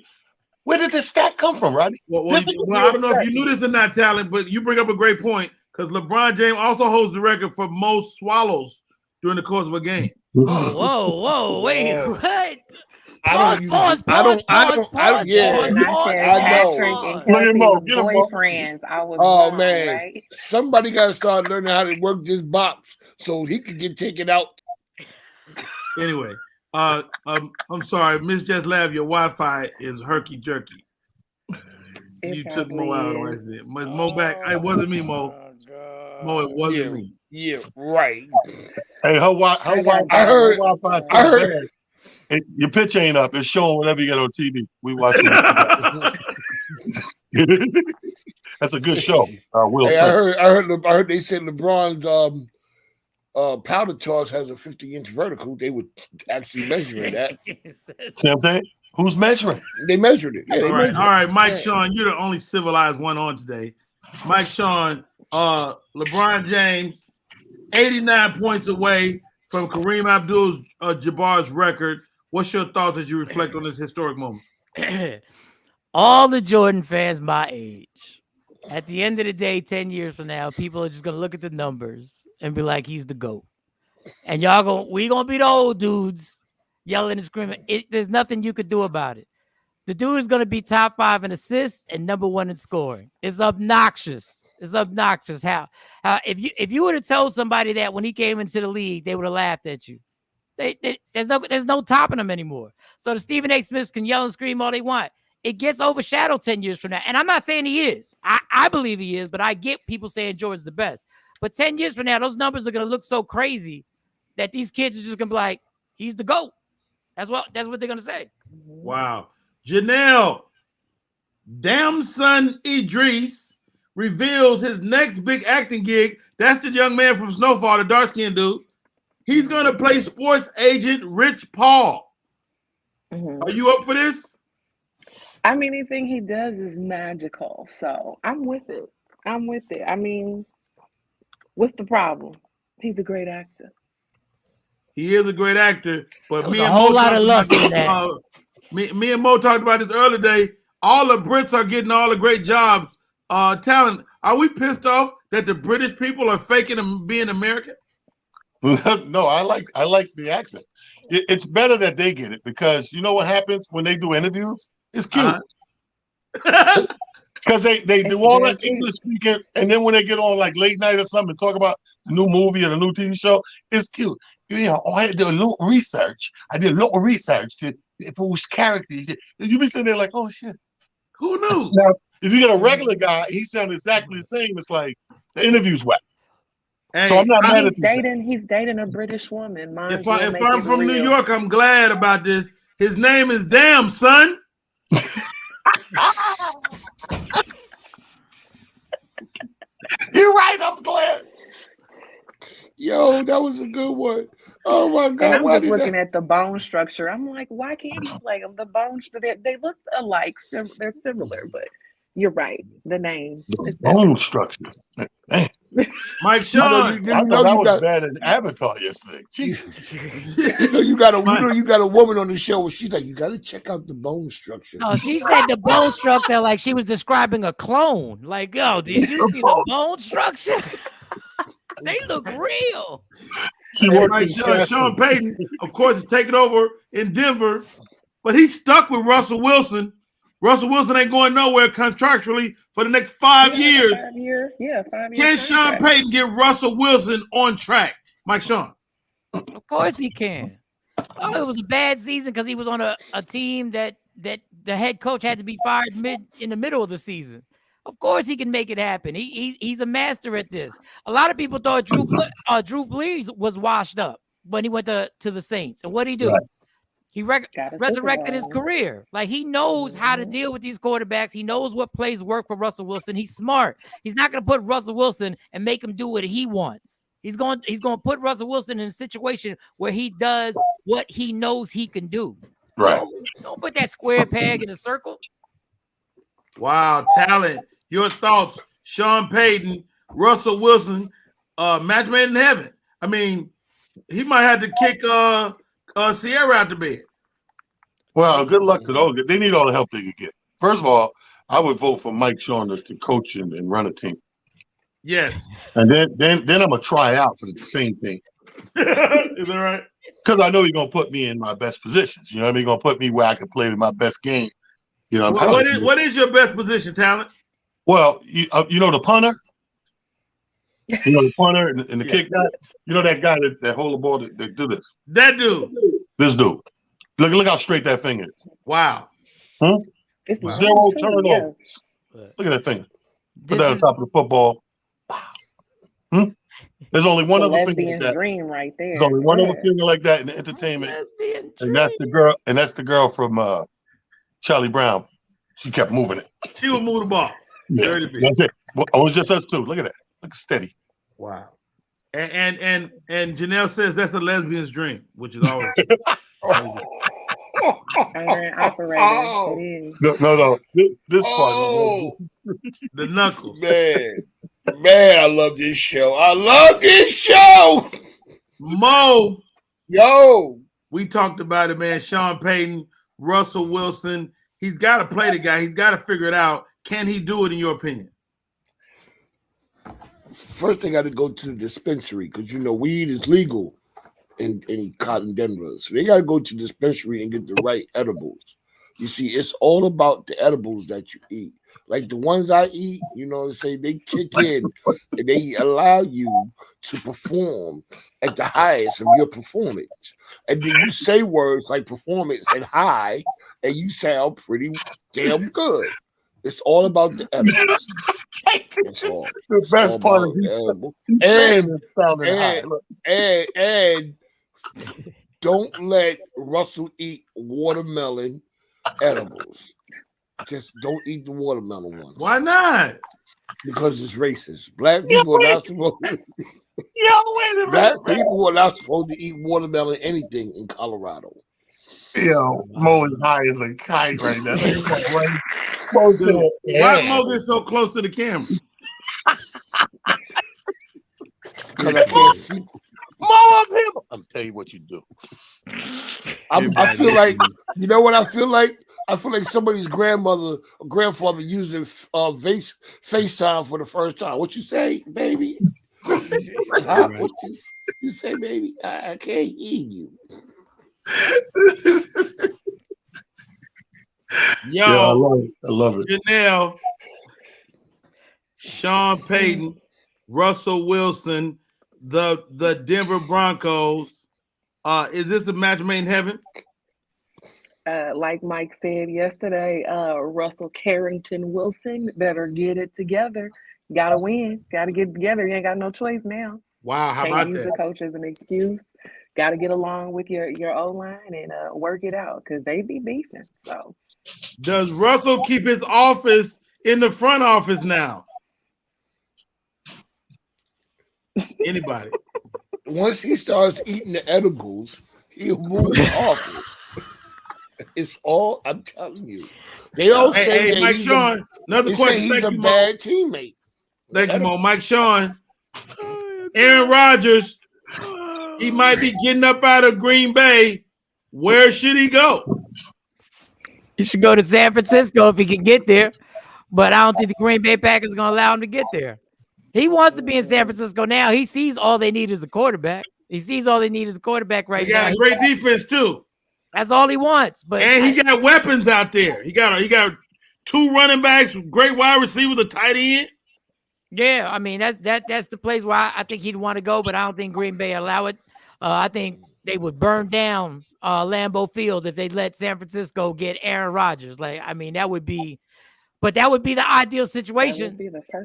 Where did this stat come from, Rodney? Well, I don't know if you knew this or not, Talent, but you bring up a great point because LeBron James also holds the record for most swallows during the course of a game. Whoa, wait, what? Pause. Boyfriends. I was wrong, man. Right? Somebody got to start learning how to work this box so he could get taken out. Anyway, I'm sorry, Miss Just Laugh, your Wi-Fi is herky jerky. You took Mo out on it. Mo back. It wasn't me, Mo. Mo, it wasn't me. Yeah, right. Hey, I heard. Your pitch ain't up. It's showing whatever you get on TV. We watching it. That's a good show. I heard they said LeBron's powder toss has a 50-inch vertical. They would actually measure that. See what I'm saying? Who's measuring? They measured it. Yeah, all right, Mike Sean, you're the only civilized one on today. Mike Sean, LeBron James, 89 points away from Kareem Abdul-Jabbar's record. What's your thoughts as you reflect on this historic moment? All the Jordan fans my age, at the end of the day, 10 years from now, people are just going to look at the numbers and be like, he's the GOAT. And we going to be the old dudes yelling and screaming. There's nothing you could do about it. The dude is going to be top 5 in assists and number 1 in scoring. It's obnoxious. How if you would have told somebody that when he came into the league, they would have laughed at you. There's no topping him anymore. So the Stephen A. Smiths can yell and scream all they want. It gets overshadowed 10 years from now. And I'm not saying he is. I believe he is, but I get people saying Jordan's the best. But 10 years from now, those numbers are going to look so crazy that these kids are just going to be like, he's the GOAT. That's what they're going to say. Wow. Janelle, damn son Idris reveals his next big acting gig. That's the young man from Snowfall, the dark-skinned dude. He's going to play sports agent Rich Paul. Mm-hmm. Are you up for this? I mean, anything he does is magical. So I'm with it. I mean, what's the problem? He's a great actor. He is a great actor, but me and a whole lot of lust in that. Me and Mo talked about this earlier today. All the Brits are getting all the great jobs. Talent. Are we pissed off that the British people are faking and being American? No, I like the accent. It's better that they get it because you know what happens when they do interviews? It's cute. Because they do all that English speaking, and then when they get on like late night or something and talk about the new movie or the new TV show, it's cute. You know, I did a little research. To if it was characters. You be sitting there like, oh shit. Who knew? Now, if you get a regular guy, he sounds exactly the same. It's like the interview's whack. Hey, so I'm not mad at he's dating a British woman. If I'm from New York, I'm glad about this. His name is Damn Son. You're right. I'm glad. Yo, that was a good one. Oh my God! And I'm just looking at the bone structure. I'm like, why can't you play them? The bones, they look alike. They're similar, but you're right. The name. The bone structure. Man. Mike Sean. I thought that was bad in Avatar yesterday. You got a woman on the show. She's like, you got to check out the bone structure. No, she said the bone structure like she was describing a clone. Like, yo, did you see the bone structure? They look real. Sean Payton, of course, is taking over in Denver, but he's stuck with Russell Wilson. Russell Wilson ain't going nowhere contractually for the next 5 years. 5 years. Yeah, 5 years. Can Sean Payton get Russell Wilson on track? Mike Sean. Of course he can. Oh, it was a bad season because he was on a team that the head coach had to be fired in the middle of the season. Of course he can make it happen. He's a master at this. A lot of people thought Drew Brees was washed up when he went to the Saints. And what did he do? Right. He resurrected his career. Like, he knows how to deal with these quarterbacks. He knows what plays work for Russell Wilson. He's smart. He's not going to put Russell Wilson and make him do what he wants. He's going to put Russell Wilson in a situation where he does what he knows he can do. Right. Don't put that square peg in a circle. Wow, talent. Your thoughts, Sean Payton, Russell Wilson, match made in heaven. I mean, he might have to kick Sierra out the bed. Well, good luck to those. They need all the help they can get. First of all, I would vote for Mike Sean to coach and run a team. Yes. And then I'm gonna try out for the same thing. Is that right? Because I know you're gonna put me in my best positions. You know what I mean? You're gonna put me where I can play my best game. You know. What is your best position, talent? Well, you know the punter. You know the punter and the kick guy. You know that guy that hold the ball that do this. That dude. This dude. Look how straight that finger is. Wow. Huh? Zero turnovers. Look at that finger. Put that on top of the football. There's only one other finger like that. Dream right there. There's only one other finger like that in the entertainment, and that's the girl. And that's the girl from Charlie Brown. She kept moving it. She would move the ball. Yeah, that's it. I was just us too. Look at that. Look steady. Wow. And Janelle says that's a lesbian's dream, which is always. No. This part. The knuckles. Man, I love this show. Mo. Yo. We talked about it, man. Sean Payton, Russell Wilson. He's got to play the guy. He's got to figure it out. Can he do it, in your opinion? First, they got to go to the dispensary because, weed is legal in Denver. So they got to go to the dispensary and get the right edibles. You see, it's all about the edibles that you eat. Like the ones I eat, they kick in and they allow you to perform at the highest of your performance. And then you say words like performance and high, and you sound pretty damn good. It's all about the edibles. That's all. The best part of and don't let Russell eat watermelon edibles. Just don't eat the watermelon ones. Why not? Because it's racist. Black people are not supposed to. Black people are not supposed to eat watermelon anything in Colorado. Yo, Mo is high as a kite right now. Why Mo get so close to the camera? Because I can't see. Mo up him. I'm telling you what you do. I feel like, you know what I feel like? I feel like somebody's grandmother or grandfather using FaceTime for the first time. What you say, baby? What you say, baby? I can't hear you. Yo, I love it. Janelle, Sean Payton, Russell Wilson, the Denver Broncos. Is this a match made in heaven? Like Mike said yesterday, Russell Carrington Wilson better get it together. Gotta win. Gotta get it together. You ain't got no choice now. Wow, how Can't about use that? the coach as an excuse. Got to get along with your O-line and work it out because they be beefing. So, does Russell keep his office in the front office now? Anybody? Once he starts eating the edibles, he'll move the office. It's all I'm telling you. They don't say Mike Sean. Another question. He's a bad teammate. Thank you, Mo. Mike Sean. Aaron Rodgers, he might be getting up out of Green Bay. Where should he go? He should go to San Francisco if he can get there. But I don't think the Green Bay Packers are going to allow him to get there. He wants to be in San Francisco now. He sees all they need is a quarterback. He sees all they need is a quarterback right now. He got a great defense too. That's all he wants. And he got weapons out there. He got 2 running backs, great wide receiver, the tight end. Yeah, I mean that's the place where I think he'd want to go, but I don't think Green Bay allow it. I think they would burn down Lambeau Field if they let San Francisco get Aaron Rodgers. Like, I mean, that would be the ideal situation.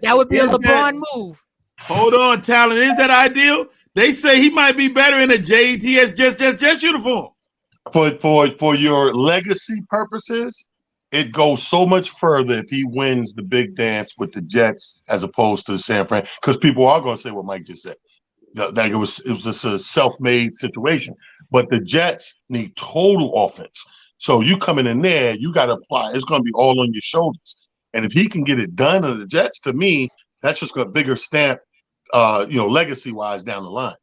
That would be a LeBron move. Hold on, Talon. Is that ideal? They say he might be better in a JETS just uniform. For your legacy purposes, it goes so much further if he wins the big dance with the Jets as opposed to San Fran, because people are going to say what Mike just said. That it was just a self-made situation. But the Jets need total offense. So you coming in there, you got to apply. It's going to be all on your shoulders. And if he can get it done on the Jets, to me, that's just a bigger stamp, legacy-wise down the line.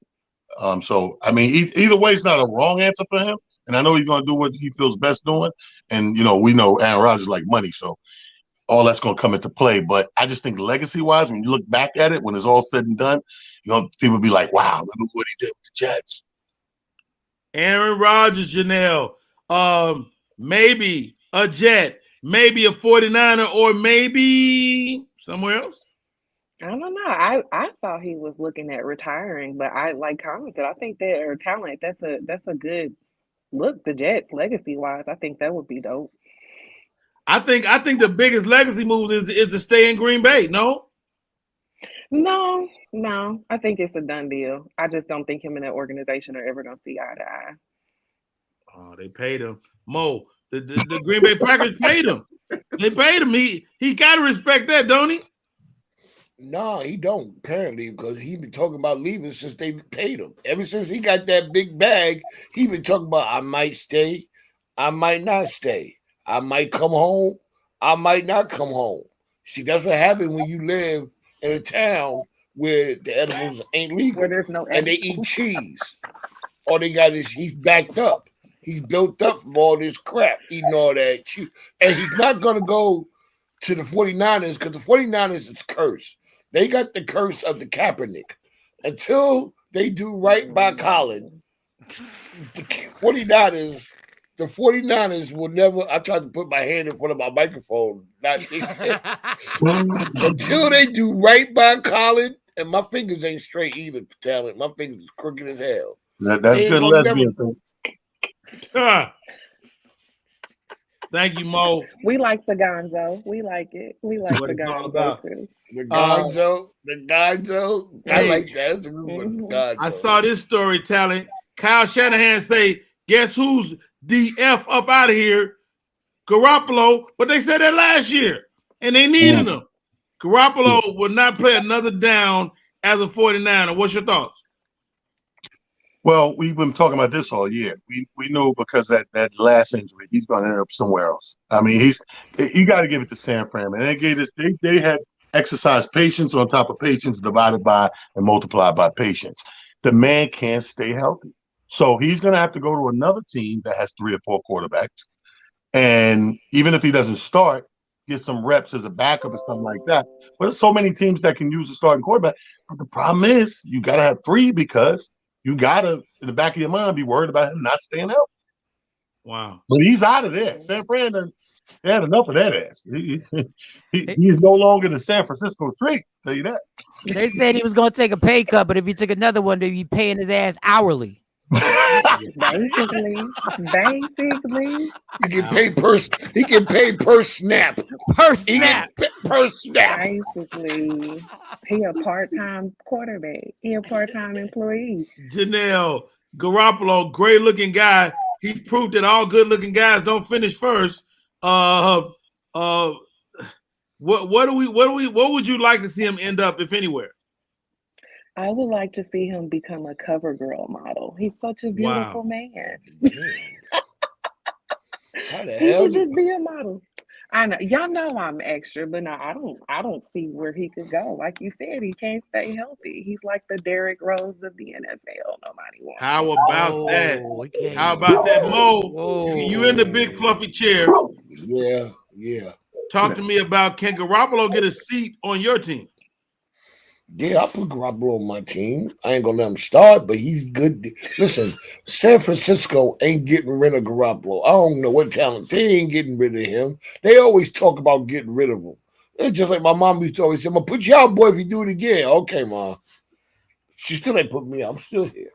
So, I mean, either way, it's not a wrong answer for him. And I know he's going to do what he feels best doing. And, we know Aaron Rodgers like money. So all that's going to come into play. But I just think legacy-wise, when you look back at it, when it's all said and done, people be like, wow, remember what he did with the Jets. Aaron Rodgers, Janelle, maybe a Jet, maybe a 49er, or maybe somewhere else. I don't know. I thought he was looking at retiring, but I like commented. I think they're talent. That's a good look. The Jets, legacy wise, I think that would be dope. I think the biggest legacy move is to stay in Green Bay. No. I think it's a done deal. I just don't think him and that organization are ever gonna see eye to eye. Oh, they paid him. Mo, the Green Bay Packers paid him. They paid him. He got to respect that, don't he? No, he don't, apparently, because he been talking about leaving since they paid him. Ever since he got that big bag, he been talking about, I might stay, I might not stay. I might come home, I might not come home. See, that's what happens when you live in a town where the edibles ain't legal, where there's no and they eat cheese. All they got is he's backed up. He's built up from all this crap, eating all that cheese. And he's not going to go to the 49ers because the 49ers is cursed. They got the curse of the Kaepernick. Until they do right by Colin, the 49ers will never. I tried to put my hand in front of my microphone. Until they do right by Colin, and my fingers ain't straight either, Talent. My fingers is crooked as hell. That's good lesbian thing. Thank you, Mo. We like the Gonzo. We like it. We like the Gonzo too. The Gonzo. I like that. That's a good one. Gonzo. I saw this story, Talent. Kyle Shanahan say, guess who's the F up out of here? Garoppolo. But they said that last year, and they needed him. Garoppolo will not play another down as a 49er. What's your thoughts? Well, we've been talking about this all year. We know because that last injury, he's going to end up somewhere else. I mean, you got to give it to San Fran, man. They had exercised patience on top of patience divided by and multiplied by patience. The man can't stay healthy. So he's going to have to go to another team that has 3 or 4 quarterbacks. And even if he doesn't start, get some reps as a backup or something like that. But there's so many teams that can use a starting quarterback. But the problem is you got to have 3 because you got to, in the back of your mind, be worried about him not staying healthy. Wow. But he's out of there. San Fran, they had enough of that ass. He's no longer the San Francisco treat, tell you that. They said he was going to take a pay cut, but if he took another one, they'd be paying his ass hourly. Basically. He can pay per snap. Per snap. Basically, he a part-time quarterback. He a part-time employee. Janelle, Garoppolo, great-looking guy. He proved that all good-looking guys don't finish first. What would you like to see him end up, if anywhere? I would like to see him become a cover girl model. He's such a beautiful man. How the He hell? should just be a model. I know y'all know I'm extra, but no, I don't see where he could go. Like you said, he can't stay healthy. He's like the Derrick Rose of the NFL. Nobody wants him. How about that? Okay. How about that, Mo? Whoa. You in the big fluffy chair. Yeah. Talk to me about, can Garoppolo get a seat on your team? Yeah, I put Garoppolo on my team. I ain't gonna let him start, but he's good. Listen, San Francisco ain't getting rid of Garoppolo. I don't know what talent. They ain't getting rid of him. They always talk about getting rid of him. It's just like my mom used to always say, I'm gonna put you out, boy, if you do it again. Okay, Mom. She still ain't put me out. I'm still here.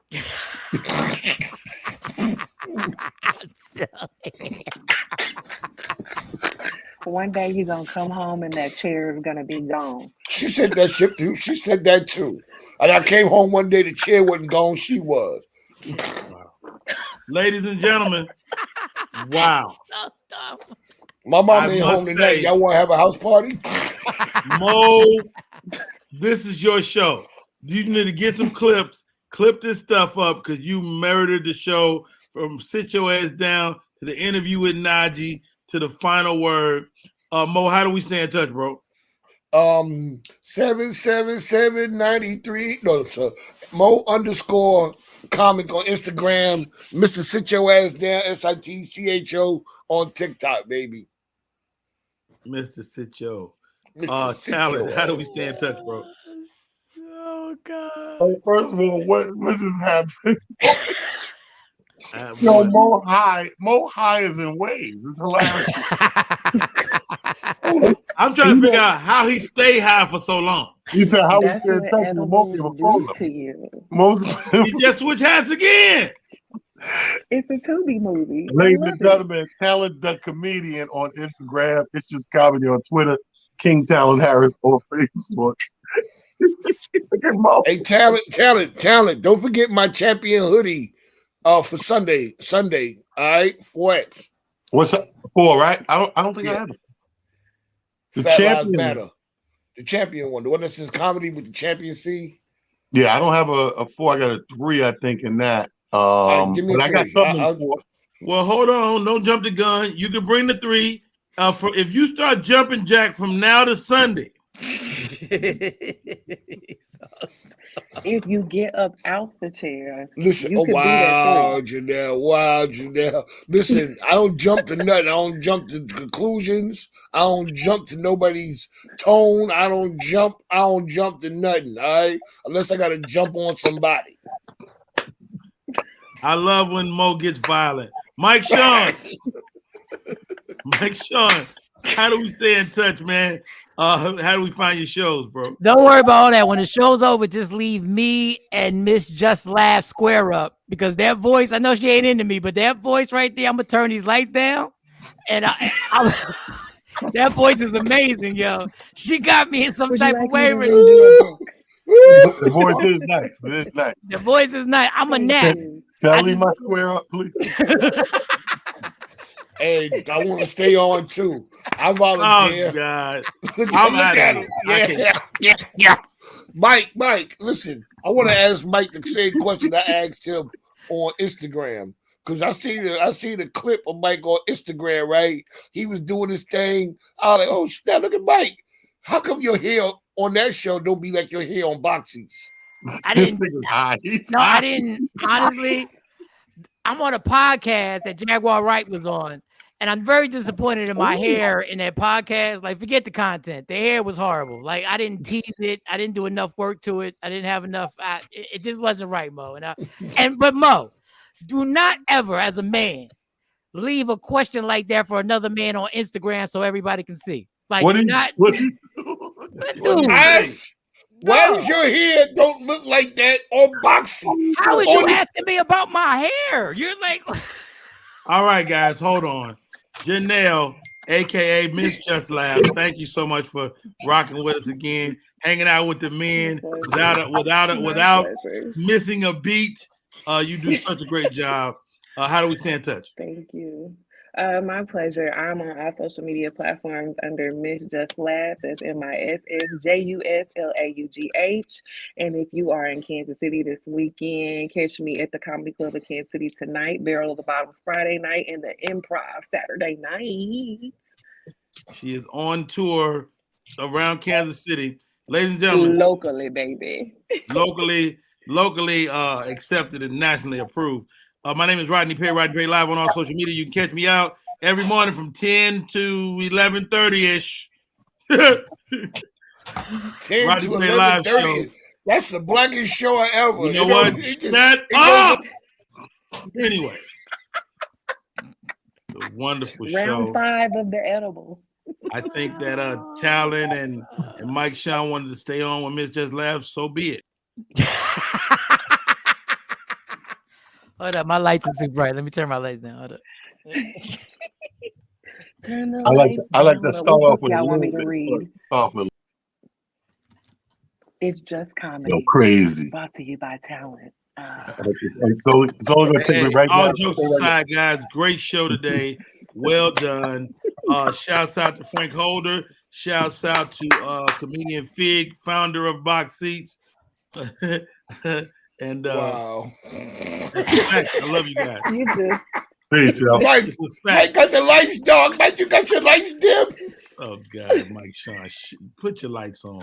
One day you're gonna come home and that chair is gonna be gone. She said that shit too. She said that too. And I came home one day, the chair wasn't gone. She was. Ladies and gentlemen, wow. My mom ain't home tonight. Y'all want to have a house party? Mo, this is your show. You need to get some clips, clip this stuff up, because you murdered the show from Sit Your Ass Down to the interview with NAJEE to the final word. Mo, how do we stay in touch, bro? 77793. No, sir. Mo _comic on Instagram. Mr. Sit Your Ass Down, SITCHO on TikTok, baby. Mr. Sitcho. Mr. Talent, Sitcho. how do we stay in touch, bro? Oh God. Oh, first of all, what just happened? Yo, Mo High is in waves. It's hilarious. I'm trying to figure out how he stayed high for so long. You said how That's we what stay in touch with Mo edibles do to you. He just switched hats again. It's a Tubi movie. Ladies and gentlemen, Talent the Comedian on Instagram. It's just comedy on Twitter. King Talent Harris on Facebook. Look at Mo. Hey, talent. Don't forget my champion hoodie for Sunday. All right, 4X. What's up? 4, right? I don't think I have it. The Fat Lives champion Matter. The champion one. The one that says comedy with the champion C. Yeah, I don't have a 4. I got a 3, I think, in that. Right, give me but a I got 3. something in 4. Well, hold on. Don't jump the gun. You can bring the 3. For if you start jumping jack from now to Sunday. If you get up out the chair, listen, you could be that 3. Wow, Janelle. Listen, I don't jump to nothing. I don't jump to conclusions. I don't jump to nobody's tone. I don't jump to nothing, all right? Unless I gotta jump on somebody. I love when Mo gets violent. Mike Sean. How do we stay in touch, man? How do we find your shows, bro? Don't worry about all that. When the show's over, just leave me and Miss Just Laugh square up, because that voice, I know she ain't into me, but that voice right there, I'm gonna turn these lights down, and that voice is amazing, yo. She got me in some type of way. The voice is nice. It is nice. The voice is nice. I'm a nap. Can I leave my square up, please? Hey, I want to stay on too. I volunteer. Oh God, Look at him. Yeah. Mike, listen. I want to ask Mike the same question I asked him on Instagram, because I see the clip of Mike on Instagram. Right, he was doing his thing. I was like, oh snap! Look at Mike. How come your hair on that show don't be like your hair on Boxy's? I didn't. No, I didn't. Honestly, I'm on a podcast that Jaguar Wright was on, and I'm very disappointed in my hair in that podcast. Like, forget the content. The hair was horrible. Like, I didn't tease it. I didn't do enough work to it. I didn't have enough. It just wasn't right, Mo. But Mo, do not ever, as a man, leave a question like that for another man on Instagram so everybody can see. Like, What why does your hair don't look like that on Boxy? How is you asking me about my hair? You're like, all right, guys, hold on. Janelle, aka Miss Just Laugh, thank you so much for rocking with us again, hanging out with the men without missing a beat. You do such a great job. How do we stay in touch? Thank you. My pleasure. I'm on all social media platforms under Miss Just Laugh. That's MISSJUSLAUGH. And if you are in Kansas City this weekend, catch me at the Comedy Club of Kansas City tonight, Barrel of the Bottoms Friday night, and the Improv Saturday night. She is on tour around Kansas City. Ladies and gentlemen. Locally, baby. Locally accepted and nationally approved. My name is Rodney Perry, Rodney Perry Live on all social media. You can catch me out every morning from 10 to 11:30-ish. 10 to 11:30. That's the blackest show ever. You know what? Shut up! Anyway. It's a wonderful show. Round 5 of the edible. I think that Talon and Mike Sean wanted to stay on when Miss Just Laughed, so be it. Hold up, my lights are too bright. Let me turn my lights down. Hold up. Turn the I like to start off with a y'all want me little to bit. read. Start with It's just comedy. Yo, crazy. Brought to you by Talent. It's only going to take me right all now. Jokes aside, guys, great show today. Well done. Shouts out to Frank Holder. Shouts out to comedian Fig, founder of Box Seats. And wow. I love you guys. You too. Peace, y'all. Mike got the lights, dog. Mike, you got your lights dim. Oh God, Mike Sean, put your lights on.